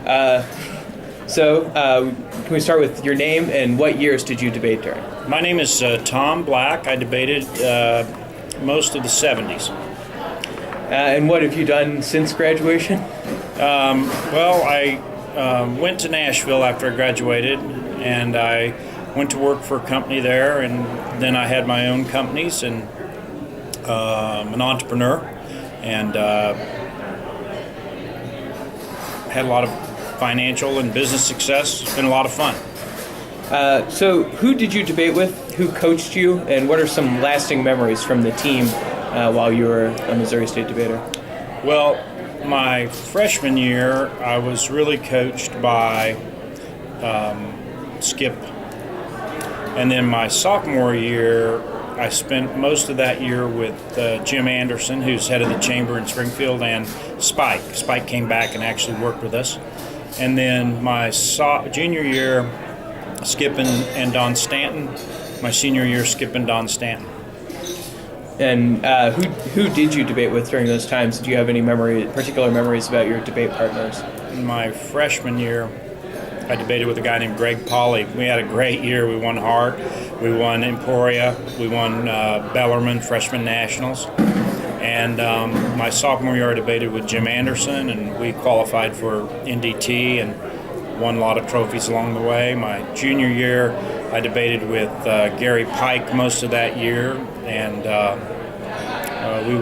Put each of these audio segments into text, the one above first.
Can we start with your name and what years did you debate during? My name is Tom Black. I debated most of the 70s. And what have you done since graduation? I went to Nashville after I graduated, and I went to work for a company there, and then I had my own companies, and I'm an entrepreneur, and had a lot of financial and business success. It's been a lot of fun. So who did you debate with? Who coached you? And what are some lasting memories from the team while you were a Missouri State debater? Well, my freshman year, I was really coached by Skip. And then my sophomore year, I spent most of that year with Jim Anderson, who's head of the chamber in Springfield, and Spike. Spike came back and actually worked with us. And then my junior year, Skip and Don Stanton. My senior year, Skip and Don Stanton. And who did you debate with during those times? Do you have any particular memories about your debate partners? In my freshman year, I debated with a guy named Greg Pauly. We had a great year. We won Hart, we won Emporia, we won Bellarmine Freshman Nationals. And my sophomore year, I debated with Jim Anderson, and we qualified for NDT and won a lot of trophies along the way. My junior year, I debated with Gary Pike most of that year, and we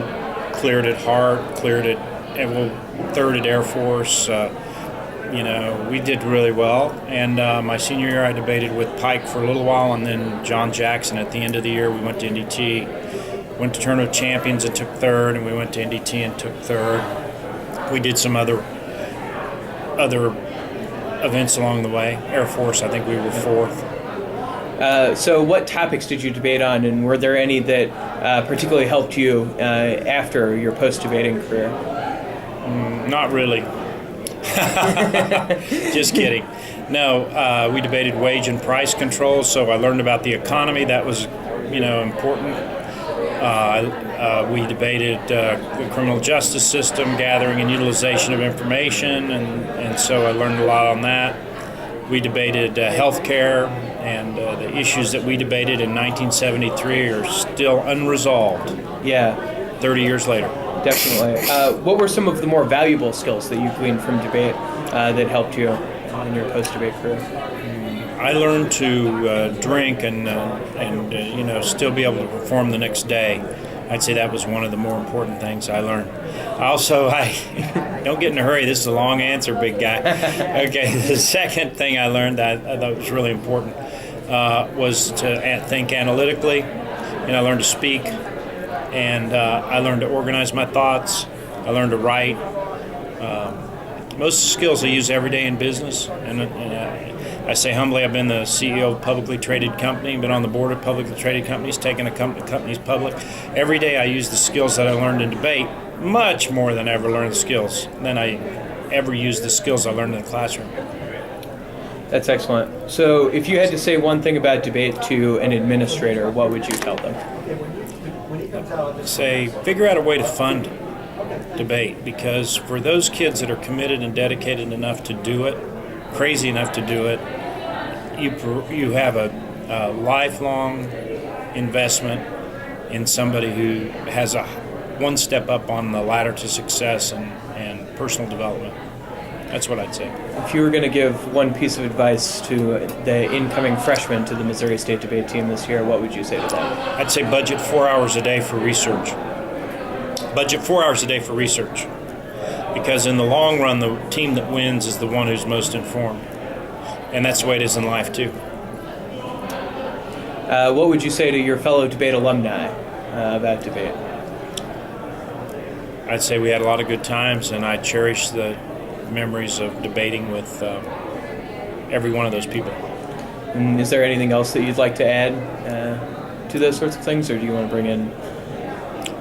cleared at Hart, third at Air Force. We did really well. And my senior year, I debated with Pike for a little while, and then John Jackson at the end of the year. We went to NDT, went to Tournament of Champions and took third, and we went to NDT and took third. We did some other events along the way. Air Force, I think we were fourth. So what topics did you debate on, and were there any that particularly helped you after your post-debating career? Not really. Just kidding. No, we debated wage and price control, so I learned about the economy. That was, important. We debated the criminal justice system, gathering and utilization of information, and so I learned a lot on that. We debated health care, and the issues that we debated in 1973 are still unresolved. Yeah. 30 years later. Definitely. What were some of the more valuable skills that you gleaned from debate that helped you in your post-debate career? I learned to drink and still be able to perform the next day. I'd say that was one of the more important things I learned. Also, don't get in a hurry. This is a long answer, big guy. Okay, the second thing I learned that I thought was really important was to think analytically, and I learned to speak, and I learned to organize my thoughts. I learned to write. Most of the skills I use every day in business, and I say humbly, I've been the CEO of a publicly traded company, been on the board of publicly traded companies, taken companies public. Every day I use the skills that I learned in debate much more than I ever learned the skills than I ever used the skills I learned in the classroom. That's excellent. So if you had to say one thing about debate to an administrator, what would you tell them? Say, figure out a way to fund debate, because for those kids that are committed and dedicated enough to do it, crazy enough to do it, you have a lifelong investment in somebody who has one step up on the ladder to success and personal development. That's what I'd say. If you were going to give one piece of advice to the incoming freshmen to the Missouri State debate team this year, what would you say to them? I'd say budget 4 hours a day for research. Budget 4 hours a day for research. Because in the long run, the team that wins is the one who's most informed. And that's the way it is in life, too. What would you say to your fellow debate alumni about debate? I'd say we had a lot of good times, and I cherish the memories of debating with every one of those people. And is there anything else that you'd like to add to those sorts of things, or do you want to bring in?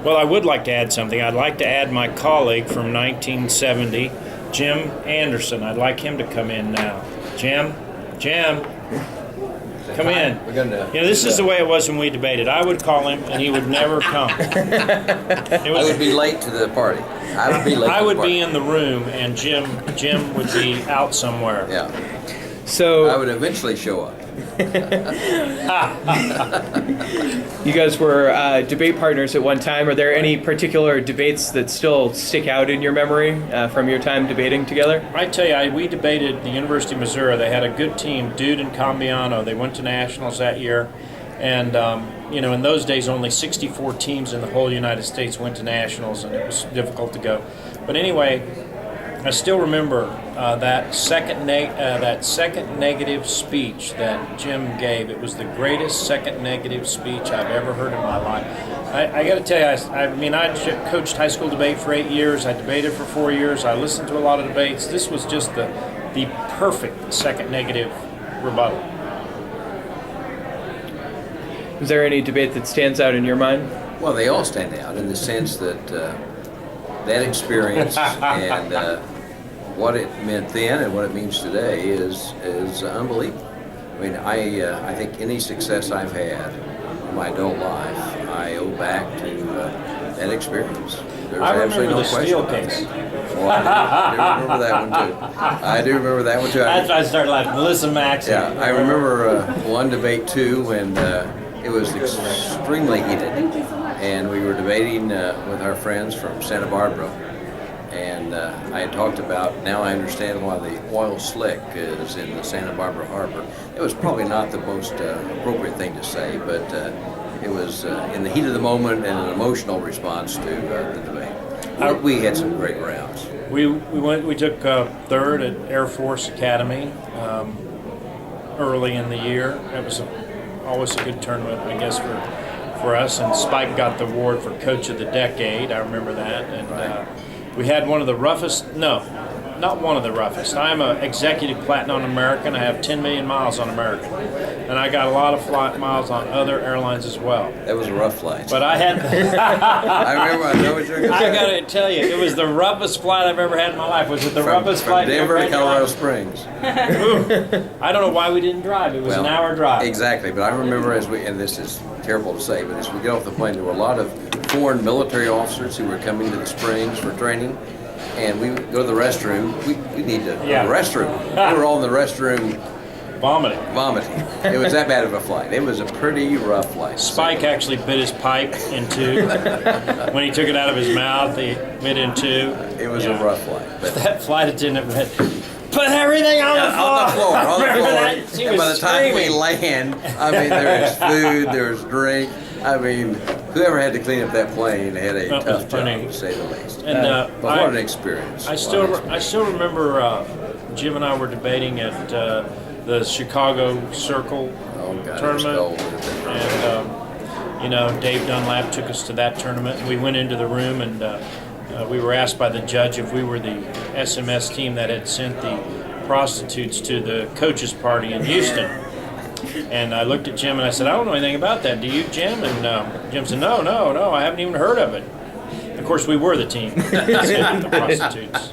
Well, I would like to add something. I'd like to add my colleague from 1970, Jim Anderson. I'd like him to come in now. Jim? come in. We're gonna. This is the way it was when we debated. I would call him, and he would never come. I would be late to the party. I would be late. I to would the party. be in the room, and Jim would be out somewhere. Yeah. So I would eventually show up. you guys were debate partners at one time. Are there any particular debates that still stick out in your memory from your time debating together? I tell you, we debated the University of Missouri. They had a good team, Dude and Cambiano. They went to nationals that year. And, in those days, only 64 teams in the whole United States went to nationals, and it was difficult to go. But anyway, I still remember that second negative speech that Jim gave. It was the greatest second negative speech I've ever heard in my life. I got to tell you, I coached high school debate for 8 years. I debated for 4 years. I listened to a lot of debates. This was just the perfect second negative rebuttal. Is there any debate that stands out in your mind? Well, they all stand out in the sense that that experience and what it meant then and what it means today is unbelievable. I mean, I think any success I've had in my adult life, I owe back to that experience. There's I remember absolutely no the question steel about case. that. Well, I do remember that one too. I do remember that one too. That's why I started laughing. Melissa Max. Yeah, I remember one debate too when it was extremely heated, and we were debating with our friends from Santa Barbara, and I had talked about, now I understand why the oil slick is in the Santa Barbara harbor. It was probably not the most appropriate thing to say, but it was in the heat of the moment and an emotional response to the debate. We had some great rounds. We took third at Air Force Academy early in the year. It was always a good tournament, I guess, for us. And Spike got the award for Coach of the Decade. I remember that. And we had one of the roughest. No, not one of the roughest. I'm an executive platinum American. I have 10 million miles on American, and I got a lot of flight miles on other airlines as well. That was a rough flight. But I had. I know what you're going to say. I got to tell you, it was the roughest flight I've ever had in my life. Was it the roughest flight? From Denver to Colorado Springs. I don't know why we didn't drive. It was an hour drive. Exactly, but I remember and this is terrible to say, but as we get off the plane, there were a lot of foreign military officers who were coming to the Springs for training, and we would go to the restroom. We need to go to the restroom. We were all in the restroom vomiting. It was that bad of a flight. It was a pretty rough flight. Spike actually bit his pipe in two. When he took it out of his mouth, he bit in two. It was a rough flight. But that flight attendant had put everything on the floor. On the floor. She And was by the time we screaming. land, I mean, there was food, there was drink. I mean, whoever had to clean up that plane had a That tough was job, funny. to say the least. And But what an experience. I still remember Jim and I were debating at the Chicago Circle tournament, and Dave Dunlap took us to that tournament. And we went into the room, and we were asked by the judge if we were the SMS team that had sent the prostitutes to the coaches' party in Houston. And I looked at Jim and I said, I don't know anything about that. Do you, Jim? And Jim said, no, I haven't even heard of it. Of course, we were the team that sent the prostitutes.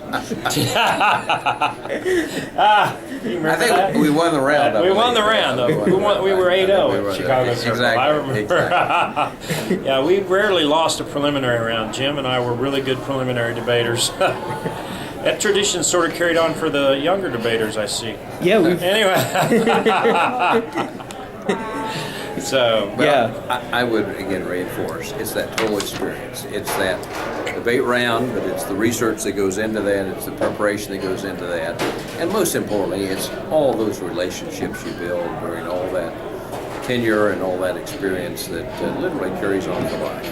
I think we won the round. We won the round, though. We were 8-0 at Chicago Circle. Exactly. I remember. Exactly. Yeah, we rarely lost a preliminary round. Jim and I were really good preliminary debaters. That tradition sort of carried on for the younger debaters, I see. Yeah. Anyway. So, I would again reinforce it's that total experience. It's that debate round, but it's the research that goes into that, it's the preparation that goes into that, and most importantly, it's all those relationships you build during all that tenure and all that experience that literally carries on for life.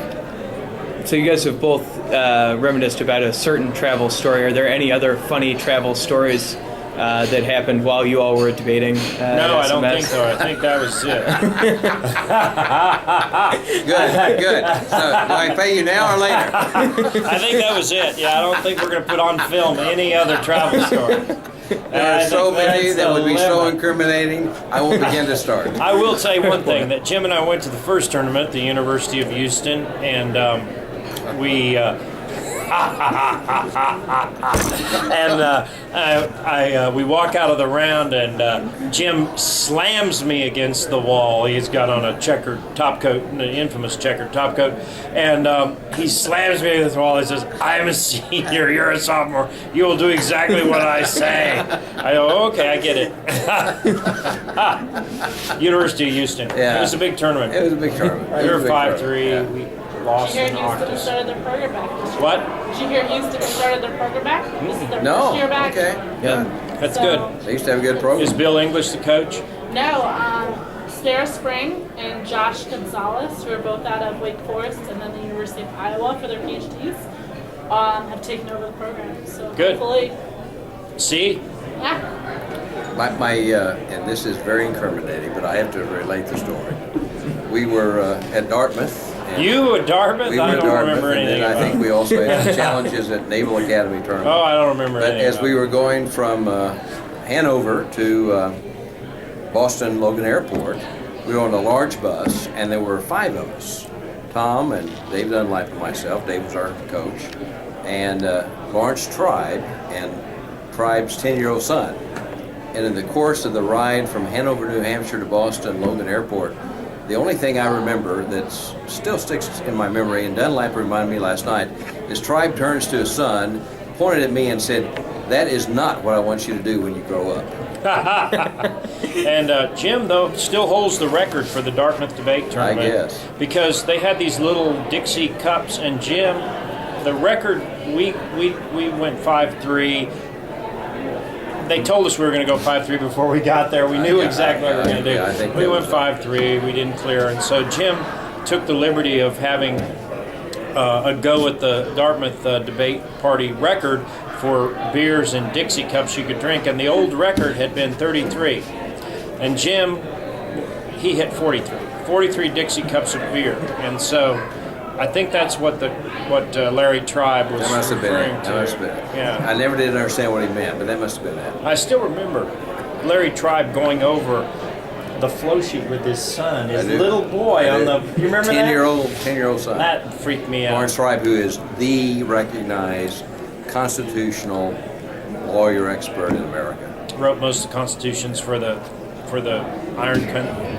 So you guys have both reminisced about a certain travel story. Are there any other funny travel stories that happened while you all were debating? No, I don't think so. I think that was it. Good. So, do I pay you now or later? I think that was it. Yeah, I don't think we're going to put on film any other travel story. There are so many that would be so incriminating, I won't begin to start. I will tell you one thing, that Jim and I went to the first tournament at the University of Houston, and we And we walk out of the round, and Jim slams me against the wall. He's got on a checkered top coat, the infamous checkered top coat, and he slams me against the wall. He says, "I'm a senior, you're a sophomore. You will do exactly what I say." I go, "Okay, I get it." University of Houston. Yeah. It was a big tournament. It was a big tournament. We were 5-3. Yeah. We lost Did you in hear Houston octave. started their program back? What? Did you hear Houston started their program back? This is their No. first year back. Okay. Yeah. That's So- good. They used to have a good program. Is Bill English the coach? No, Sarah Spring and Josh Gonzalez, who are both out of Wake Forest and then the University of Iowa for their PhDs, have taken over the program. So Good. hopefully, See? yeah. And this is very incriminating, but I have to relate the story. We were at Dartmouth. and You at Dartmouth? We were I at don't Dartmouth, remember and anything then I about think it. we also had challenges at Naval Academy tournament. Oh, I don't remember But anything as about we it. were going from Hanover to Boston Logan Airport, we were on a large bus, and there were 5 of us. Tom and Dave Dunlap and myself. Dave was our coach. And Lawrence Tribe and Tribe's 10-year-old son. And in the course of the ride from Hanover, New Hampshire to Boston Logan Airport, the only thing I remember that still sticks in my memory, and Dunlap reminded me last night, is Tribe turns to his son, pointed at me and said, "That is not what I want you to do when you grow up." And Jim, though, still holds the record for the Dartmouth debate tournament. guess. Because they had these little Dixie cups, and Jim, the record, we went 5-3. They told us we were going to go 5-3 before we got there. We knew Yeah, exactly what we were going to do. yeah, I think We that went was 5-3. We didn't clear, and so Jim took the liberty of having a go at the Dartmouth debate party record for beers and Dixie cups you could drink, and the old record had been 33. And Jim, he hit 43 Dixie cups of beer, and so I think that's what Larry Tribe was That must have been referring it. to. That must have been it. Yeah. I never did understand what he meant, but that must have been it. I still remember Larry Tribe going over the flow sheet with his son, his I do. little boy I on do. the. You remember 10-year-old son. that? That freaked me out. Lawrence Tribe, who is the recognized constitutional lawyer expert in America. Wrote most of the constitutions for the Iron Curtain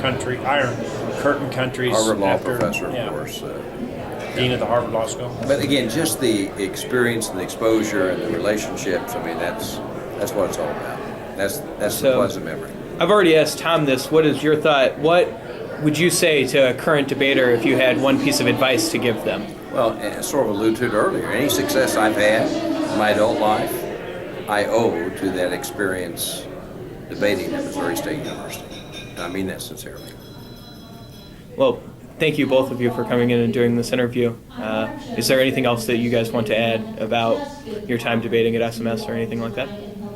countries. Harvard Law after- professor, of yeah, course. Dean of the Harvard Law School. But again, just the experience and the exposure and the relationships, I mean, that's what it's all about. That's the So- pleasant memory. I've already asked Tom this. What is your thought? What would you say to a current debater if you had one piece of advice to give them? Well, I sort of alluded to it earlier. Any success I've had in my adult life, I owe to that experience debating at Missouri State University. And I mean that sincerely. Well, thank you both of you for coming in and doing this interview. Is there anything else that you guys want to add about your time debating at SMS or anything like that?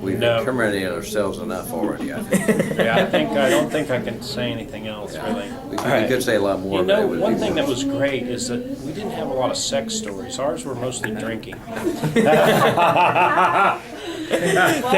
We've No. incriminated ourselves enough already, I think. Yeah, I don't think I can say anything else really. We right. could say a lot more. You but know, it would one be thing that worse. was great is that we didn't have a lot of sex stories. Ours were mostly drinking. Thank